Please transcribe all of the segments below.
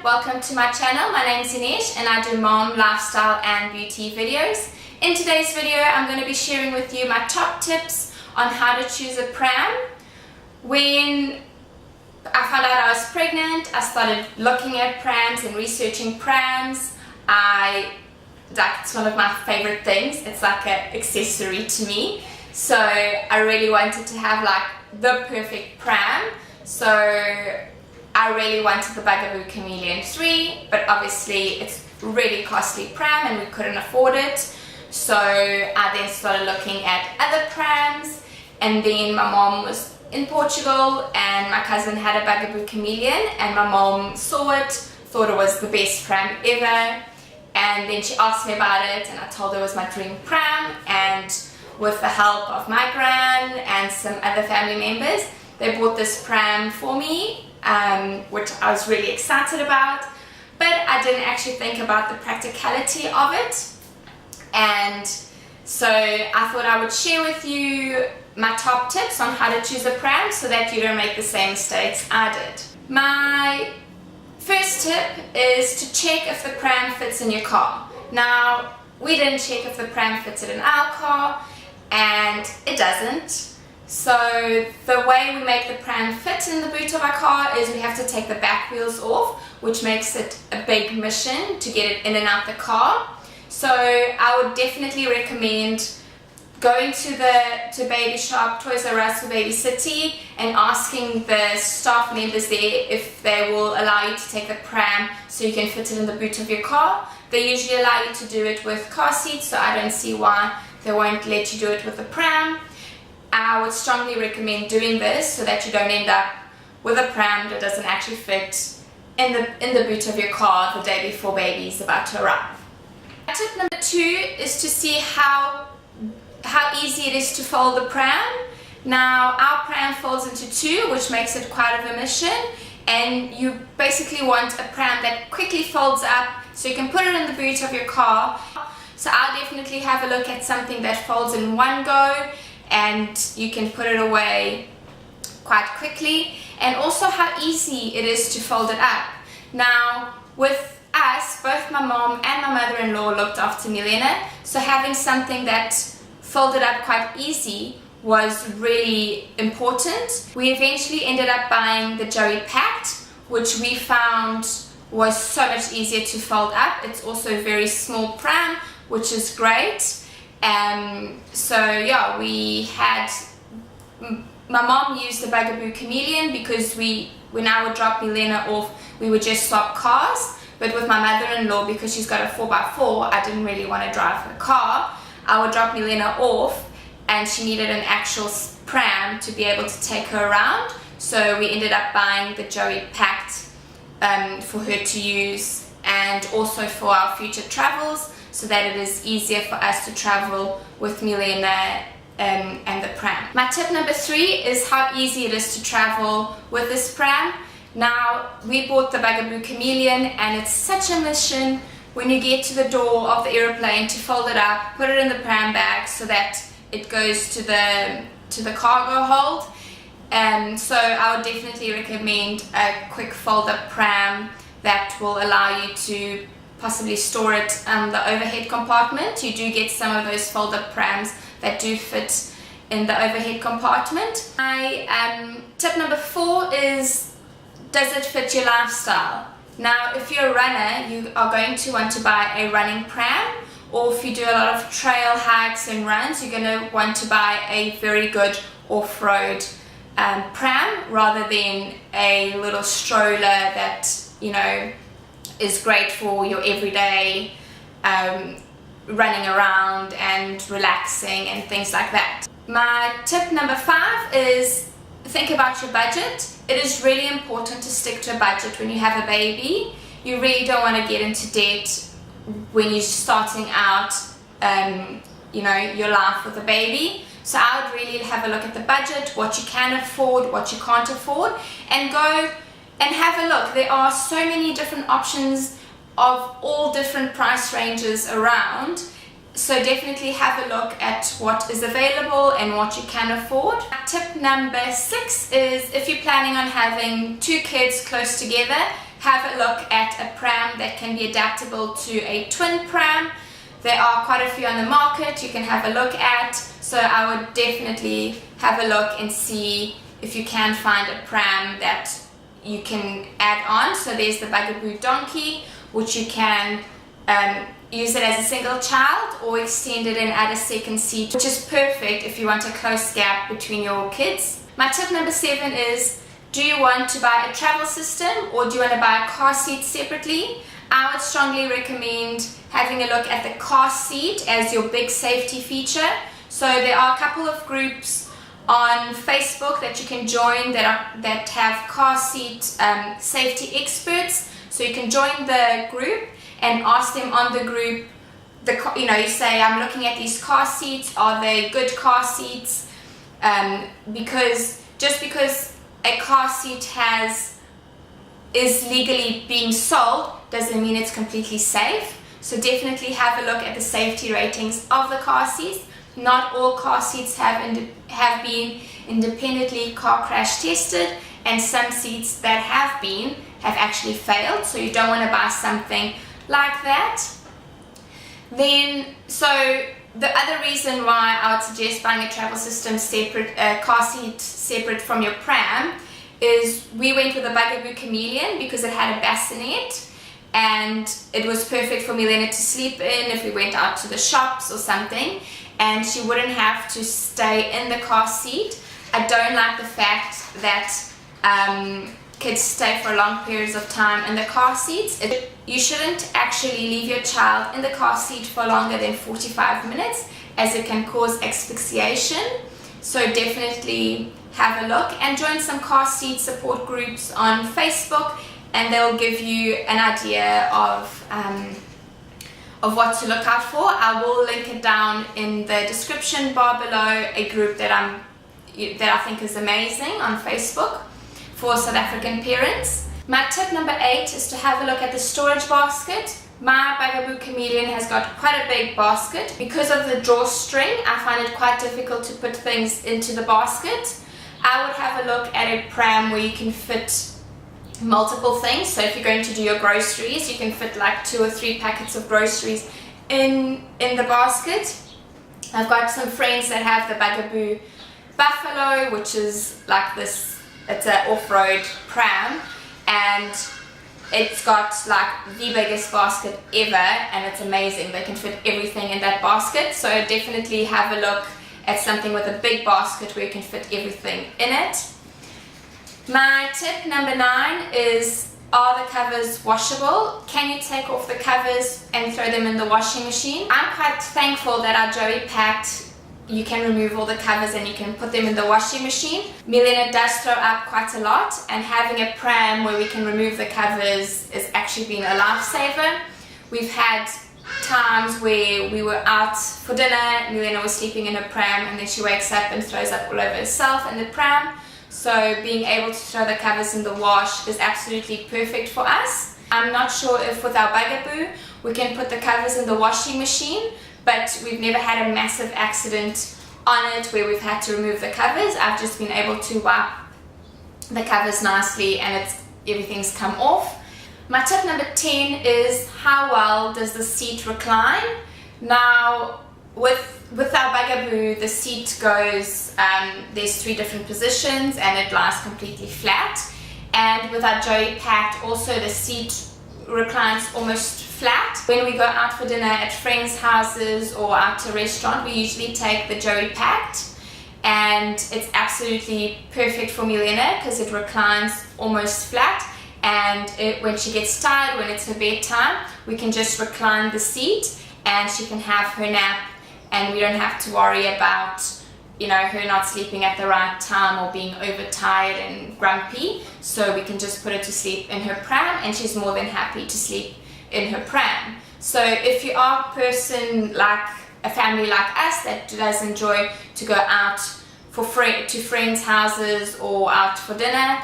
welcome to my channel. My name is Ines and I do mom, lifestyle and beauty videos. In today's video I'm going to be sharing with you my top tips on how to choose a pram. When I found out I was pregnant, I started looking at prams and researching prams. It's one of my favorite things. It's like an accessory to me. So I really wanted to have like the perfect pram. So I really wanted the Bugaboo Cameleon 3, but obviously it's really costly pram and we couldn't afford it. So I then started looking at other prams, and then my mom was in Portugal and my cousin had a Bugaboo Cameleon and my mom saw it, thought it was the best pram ever, and then she asked me about it and I told her it was my dream pram, and with the help of my gran and some other family members, they bought this pram for me, which I was really excited about, but I didn't actually think about the practicality of it. And so I thought I would share with you my top tips on how to choose a pram so that you don't make the same mistakes I did. My first tip is to check if the pram fits in your car. Now, we didn't check if the pram fitted in our car, and it doesn't. So the way we make the pram fit in the boot of our car is we have to take the back wheels off, which makes it a big mission to get it in and out the car. So I would definitely recommend going to Baby Shop, Toys R Us or Baby City and asking the staff members there if they will allow you to take the pram so you can fit it in the boot of your car. They usually allow you to do it with car seats, so I don't see why they won't let you do it with the pram. I would strongly recommend doing this so that you don't end up with a pram that doesn't actually fit in the boot of your car the day before baby is about to arrive. Tip number 2 is to see how easy it is to fold the pram. Now, our pram folds into 2, which makes it quite of a mission, and you basically want a pram that quickly folds up so you can put it in the boot of your car. So I'll definitely have a look at something that folds in one go and you can put it away quite quickly, and also how easy it is to fold it up. Now, with us, both my mom and my mother-in-law looked after Milena, so having something that folded up quite easy was really important. We eventually ended up buying the Joey Packed, which we found was so much easier to fold up. It's also a very small pram, which is great. So yeah, my mom used the Bugaboo Cameleon because when I would drop Milena off, we would just swap cars. But with my mother-in-law, because she's got a 4x4, I didn't really want to drive her car. I would drop Milena off and she needed an actual pram to be able to take her around. So we ended up buying the Joey Packed for her to use, and also for our future travels, so that it is easier for us to travel with Milena and the pram. My tip number 3 is how easy it is to travel with this pram. Now, we bought the Bugaboo Cameleon and it's such a mission when you get to the door of the aeroplane to fold it up, put it in the pram bag so that it goes to the cargo hold. So I would definitely recommend a quick fold-up pram that will allow you to possibly store it in the overhead compartment. You do get some of those fold-up prams that do fit in the overhead compartment. My tip number 4 is, does it fit your lifestyle? Now, if you're a runner, you are going to want to buy a running pram, or if you do a lot of trail hikes and runs, you're going to want to buy a very good off-road pram rather than a little stroller that, you know, is great for your everyday running around and relaxing and things like that. My tip number 5 is think about your budget. It is really important to stick to a budget when you have a baby. You really don't want to get into debt when you're starting out you know, your life with a baby. So I would really have a look at the budget, what you can afford, what you can't afford, and go and have a look. There are so many different options of all different price ranges around. So definitely have a look at what is available and what you can afford. Tip number 6 is, if you're planning on having 2 kids close together, have a look at a pram that can be adaptable to a twin pram. There are quite a few on the market you can have a look at, so I would definitely have a look and see if you can find a pram that you can add on. So there's the Bugaboo Donkey, which you can use it as a single child or extend it and add a second seat, which is perfect if you want a close gap between your kids. My tip number 7 is, do you want to buy a travel system or do you want to buy a car seat separately? I would strongly recommend having a look at the car seat as your big safety feature. So there are a couple of groups on Facebook that you can join that have car seat safety experts. So you can join the group and ask them on the group, you say, I'm looking at these car seats, are they good car seats? Because just because a car seat is legally being sold doesn't mean it's completely safe. So definitely have a look at the safety ratings of the car seats. Not all car seats have been independently car crash tested, and some seats that have actually failed, so you don't want to buy something like that. Then, so the other reason why I would suggest buying a travel system separate, car seat separate from your pram, is we went with a Bugaboo Cameleon because it had a bassinet and it was perfect for Milena to sleep in if we went out to the shops or something, and she wouldn't have to stay in the car seat. I don't like the fact that kids stay for long periods of time in the car seats. You shouldn't actually leave your child in the car seat for longer than 45 minutes as it can cause asphyxiation. So definitely have a look and join some car seat support groups on Facebook, and they'll give you an idea of what to look out for. I will link it down in the description bar below, a group that I think is amazing on Facebook for South African parents. My tip number 8 is to have a look at the storage basket. My Bugaboo Cameleon has got quite a big basket. Because of the drawstring, I find it quite difficult to put things into the basket. I would have a look at a pram where you can fit multiple things. So if you're going to do your groceries, you can fit like 2 or 3 packets of groceries in the basket. I've got some friends that have the Bugaboo Buffalo, which is like this, it's an off-road pram, and it's got like the biggest basket ever, and it's amazing. They can fit everything in that basket. So definitely have a look at something with a big basket where you can fit everything in it. My tip number 9 is, are the covers washable? Can you take off the covers and throw them in the washing machine? I'm quite thankful that our Joey packed, you can remove all the covers and you can put them in the washing machine. Milena does throw up quite a lot, and having a pram where we can remove the covers has actually been a lifesaver. We've had times where we were out for dinner, Milena was sleeping in her pram, and then she wakes up and throws up all over herself in the pram. So being able to throw the covers in the wash is absolutely perfect for us. I'm not sure if with our Bugaboo we can put the covers in the washing machine, but we've never had a massive accident on it where we've had to remove the covers. I've just been able to wipe the covers nicely and everything's come off. My tip number 10 is, how well does the seat recline? Now with our Bugaboo, the seat goes, there's 3 different positions and it lies completely flat. And with our Joey packed, also the seat reclines almost flat. When we go out for dinner at friends' houses or out to a restaurant, we usually take the Joey packed, and it's absolutely perfect for Milena because it reclines almost flat, and when she gets tired, when it's her bedtime, we can just recline the seat and she can have her nap, and we don't have to worry about her not sleeping at the right time or being overtired and grumpy. So we can just put her to sleep in her pram, and she's more than happy to sleep in her pram. So if you are a person like a family like us that does enjoy to go out to friends' houses or out for dinner,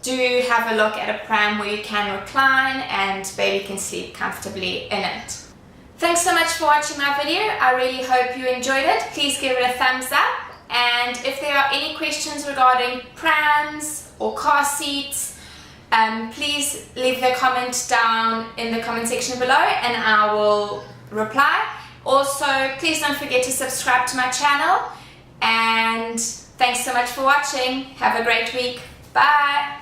do have a look at a pram where you can recline and baby can sleep comfortably in it. Thanks so much for watching my video. I really hope you enjoyed it. Please give it a thumbs up. And if there are any questions regarding prams or car seats, please leave the comment down in the comment section below and I will reply. Also, please don't forget to subscribe to my channel, and thanks so much for watching. Have a great week. Bye.